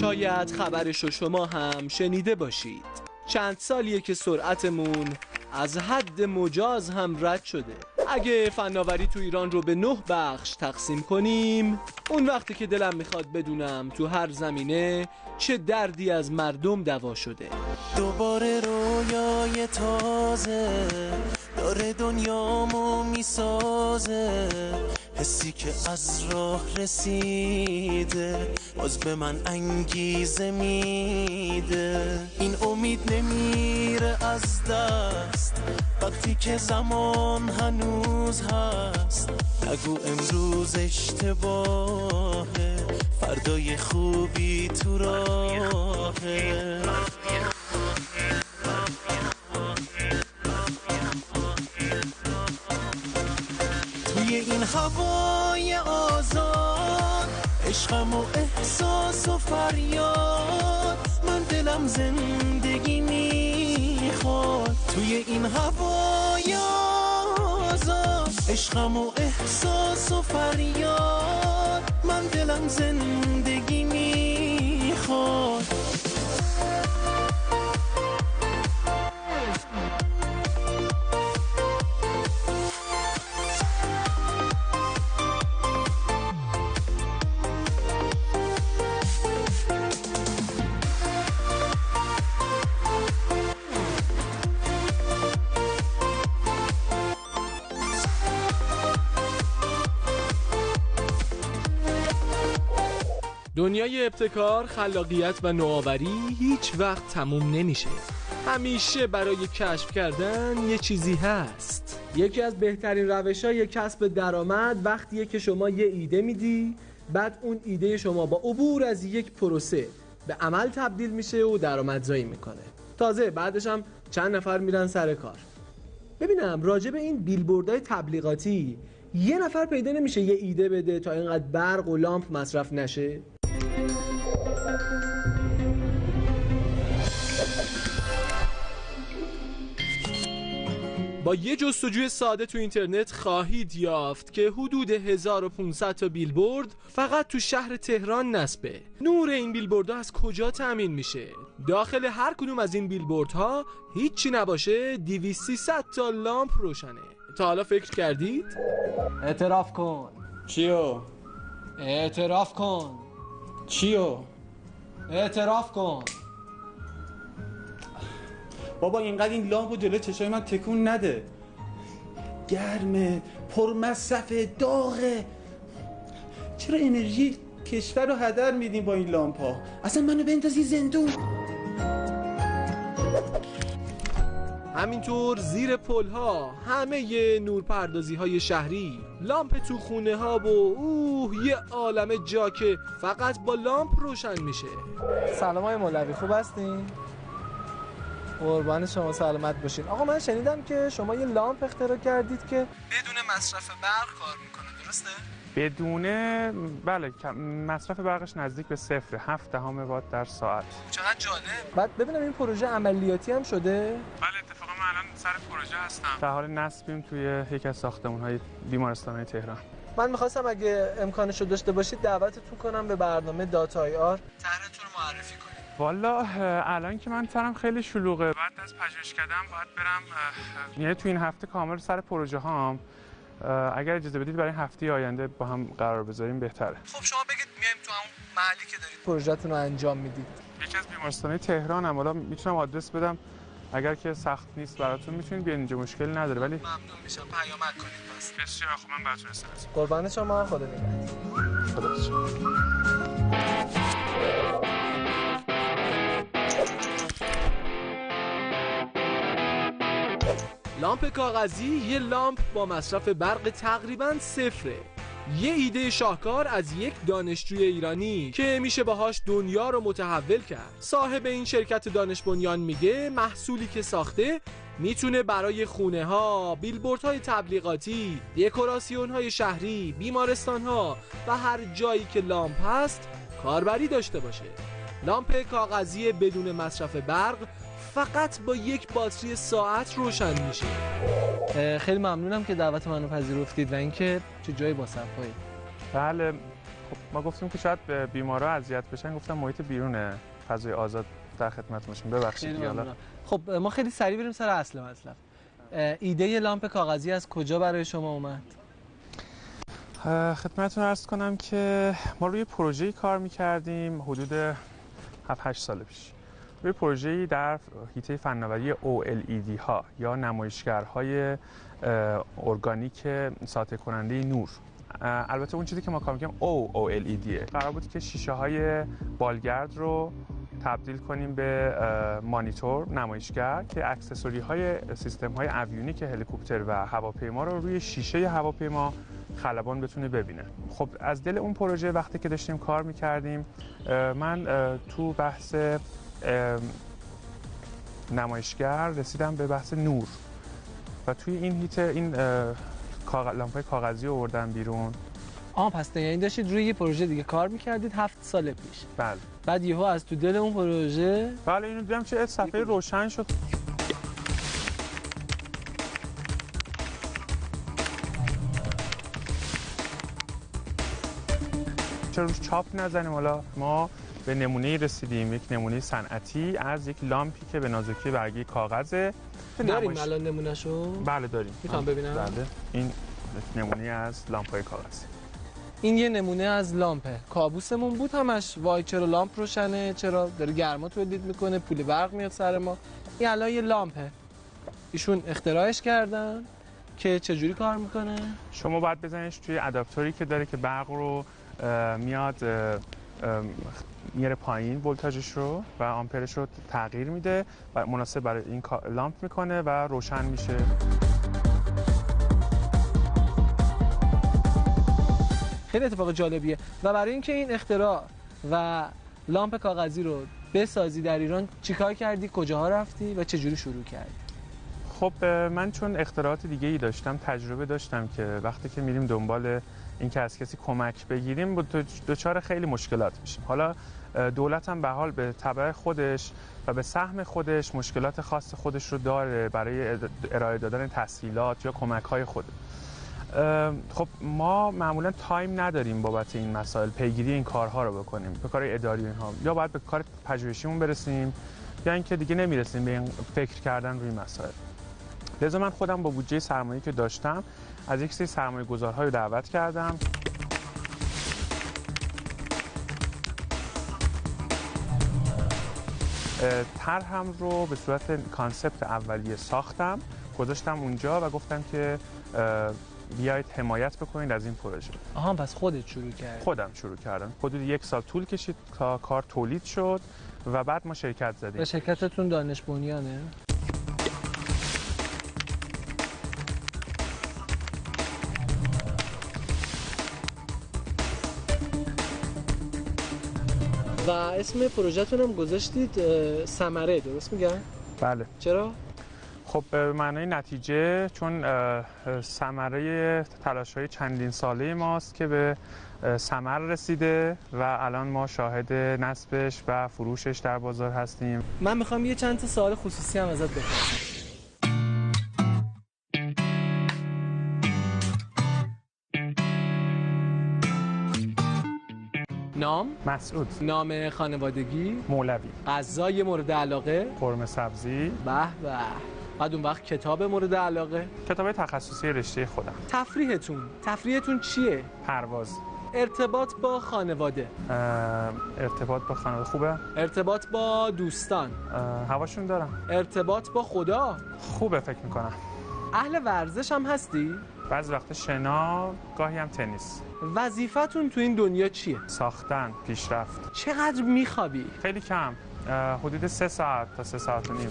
شاید خبرشو شما هم شنیده باشید. چند سالیه که سرعتمون از حد مجاز هم رد شده. اگه فناوری تو ایران رو به 9 بخش تقسیم کنیم، اون وقتی که دلم میخواد بدونم تو هر زمینه چه دردی از مردم دوا شده. دوباره رویای تازه داره دنیامو میسازه، حسی که از راه رسیده باز به من انگیزه میده. این امید نمیره از دست وقتی که زمان هنوز هست. نگو امروز اشتباهه، فردای خوبی تو راهه. توی این هوای آزاد، عشقم و احساس و فریاد، من دلم زندگی میخواد. توی این هوای آزاد، عشقم و احساس و فریاد، من دلم زندگی میخواد. دنیای ابتکار، خلاقیت و نوآوری هیچ وقت تموم نمیشه. همیشه برای کشف کردن یه چیزی هست. یکی از بهترین روش‌های کسب درآمد وقتیه که شما یه ایده میدی، بعد اون ایده شما با عبور از یک پروسه به عمل تبدیل میشه و درآمدزایی میکنه. تازه بعدش هم چند نفر میرن سر کار. ببینم راجع به این بیلبوردهای تبلیغاتی یه نفر پیدا نمیشه یه ایده بده تا اینقدر برق و لامپ مصرف نشه؟ با یه جستجوی ساده تو اینترنت خواهید یافت که حدود 1500 تا بیلبورد فقط تو شهر تهران نصبه. نور این بیلبوردها از کجا تامین میشه؟ داخل هر کدوم از این بیلبوردها هیچی نباشه 200-300 تا لامپ روشنه. تا حالا فکر کردید؟ اعتراف کن. چیو؟ اعتراف کن. چیو؟ اعتراف کن. بابا اینقدر این لامپو جلوی چشای من تکون نده. گرمه، پرمصرفه، داغه. چرا انرژی کشور رو هدر میدیم با این لامپا؟ اصلا منو بندازی زندون. همینطور زیر پل‌ها همه ی نورپردازی‌های شهری، لامپ تو خونه‌ها و یه عالمه جا که فقط با لامپ روشن میشه. سلام های مولوی، خوب هستین؟ قربان شما سلامت باشین. آقا من شنیدم که شما یه لامپ اختراع کردید که بدون مصرف برق کار میکنه، درسته؟ بدونه؟ بله، مصرف برقش نزدیک به 0.7 وات در ساعت. چقدر جالب. بعد ببینم این پروژه عملیاتی هم شده؟ بله، اتفاقا من الان سر پروژه هستم. در حال نصبیم توی یکی از ساختمان‌های بیمارستان‌های تهران. من می‌خواستم اگه امکانش رو داشته باشید دعوتتون کنم به برنامه داتا آی آر، طرحتون رو معرفی کنید. والا الان که من سرم خیلی شلوغه، بعد از پژوهشکده‌ام باید برم، یعنی تو این هفته کامل سر پروژه هام. اگر اجازه بدید برای هفته آینده با هم قرار بذاریم بهتره. خب شما بگید میایم تو همون محلی که دارید پروژه‌تون رو انجام میدید. یکی از بیمارستان‌های تهرانم، حالا میتونم آدرس بدم، اگر که سخت نیست براتون میتونید بیاین اینجا، مشکلی نداره. ولی ممنون میشم پیامک کنید پس. بسیار خوب، من براتون استفاده. قربان شما، خدا نگهدار. خدا. لامپ کاغذی یه لامپ با مصرف برق تقریباً صفره. یه ایده شاهکار از یک دانشجوی ایرانی که میشه باهاش دنیا رو متحول کرد. صاحب این شرکت دانش بنیان میگه محصولی که ساخته میتونه برای خونه ها، بیلبورد های تبلیغاتی، دکوراسیون های شهری، بیمارستان ها و هر جایی که لامپ هست کاربری داشته باشه. لامپ کاغذی بدون مصرف برق فقط با یک باتری ساعت روشن میشه. خیلی ممنونم که دعوت منو پذیرفتید و اینکه چه جایی با صفایی. بله، ما گفتیم که شاید بیمارا اذیت بشن، گفتم محیط بیرونه، فضای آزاد در خدمت باشیم. ببخشید دیگه. خب ما خیلی سریع بریم سر اصل مطلب. ایده لامپ کاغذی از کجا برای شما اومد؟ خدمتتون عرض کنم که ما روی پروژه‌ای کار می‌کردیم حدود 7-8 سال پیش. روی پروژه‌ای در حیطه فناوری OLED ها یا نمایشگرهای ارگانیک ساطع کننده نور. البته اون چیزی که ما کار می‌کنیم OLED قرار بود که شیشه‌های بالگرد رو تبدیل کنیم به مانیتور نمایشگر که اکسسوری‌های سیستم‌های اویونیک هلیکوپتر و هواپیما رو روی شیشه هواپیما خلبان بتونه ببینه. خب از دل اون پروژه وقتی که داشتیم کار می‌کردیم من تو بحث نمایشگر رسیدم به بحث نور و توی این هیته این لامپای کاغذی رو آوردن بیرون. پس یعنی داشتید روی یه پروژه دیگه کار می‌کردید 7 سال پیش. بله. بعد یهو از تو دل اون پروژه بله اینو دیدم چه صفحه روشن شد. چرا روش چاپ نزنیم؟ حالا ما به نمونه رسیدیم، یک نمونه صنعتی از یک لامپی که به نازکی برگی کاغذه. داریم الان نمونهشو؟ بله داریم. میتونم ببینم؟ بله. این نمونه از لامپای کاغذی. این یه نمونه از لامپه. کابوسمون بود همش، وای چرا لامپ روشنه، چرا داره گرما تولید میکنه، پول برق میاد سر ما. این الان یه لامپه. ایشون اختراعش کردن که چجوری کار میکنه؟ شما باید بزنیش توی اداپتوری که داره که برق رو میاد میاره پایین، ولتاژش رو و آمپرش رو تغییر میده و مناسب برای این لامپ میکنه و روشن میشه. خیلی اتفاق جالبیه. و برای اینکه این اختراع و لامپ کاغذی رو بسازی در ایران چیکار کردی؟ کجاها رفتی و چجوری شروع کردی؟ خب من چون اختراعات دیگه ای داشتم، تجربه داشتم که وقتی که میریم دنبال این که از کسی کمک بگیریم دچار خیلی مشکلات میشیم. حالا دولت هم به حال به تبع خودش و به سهم خودش مشکلات خاص خودش رو داره برای ارائه دادن تسهیلات یا کمک‌های خود. خب ما معمولا تایم نداریم بابت این مسائل پیگیری این کارها رو بکنیم، به کار اداری اینها، یا باید به کار پژوهشیمون برسیم یا اینکه دیگه نمیرسیم به این فکر کردن روی مسائل. لذا من خودم با بودجه سرمایه‌ای که داشتم از یک سری سرمایه‌گذارها رو دعوت کردم. طرحم رو به صورت کانسپت اولیه ساختم، گذاشتم اونجا و گفتم که بیایید حمایت بکنید از این پروژه. پس خودت شروع کردی؟ خودم شروع کردم. حدود 1 سال طول کشید تا کار تولید شد و بعد ما شرکت زدیم. و شرکتتون دانش بنیانه؟ و اسم پروژه‌تون هم گذاشتید ثمره، درست میگم؟ بله. چرا؟ خب به معنای نتیجه، چون ثمره تلاش‌های چندین ساله ماست که به ثمر رسیده و الان ما شاهد نصبش و فروشش در بازار هستیم. من میخوام یه چند تا سوال خصوصی هم ازت بپرسم. نام؟ مسعود. نام خانوادگی؟ مولوی. غذای مورد علاقه؟ قرمه سبزی. به به. بعد اون وقت کتاب مورد علاقه؟ کتاب تخصصی رشته خودم. تفریحتون چیه؟ پرواز. ارتباط با خانواده؟ ارتباط با خانواده خوبه. ارتباط با دوستان؟ هواشون دارم. ارتباط با خدا؟ خوبه فکر میکنم. اهل ورزش هم هستی؟ بعضی وقت شنا، گاهی هم تنیس. وظیفتون تو این دنیا چیه؟ ساختن، پیشرفت. چقدر میخوابی؟ خیلی کم، حدود 3 ساعت تا 3 ساعت و نیم.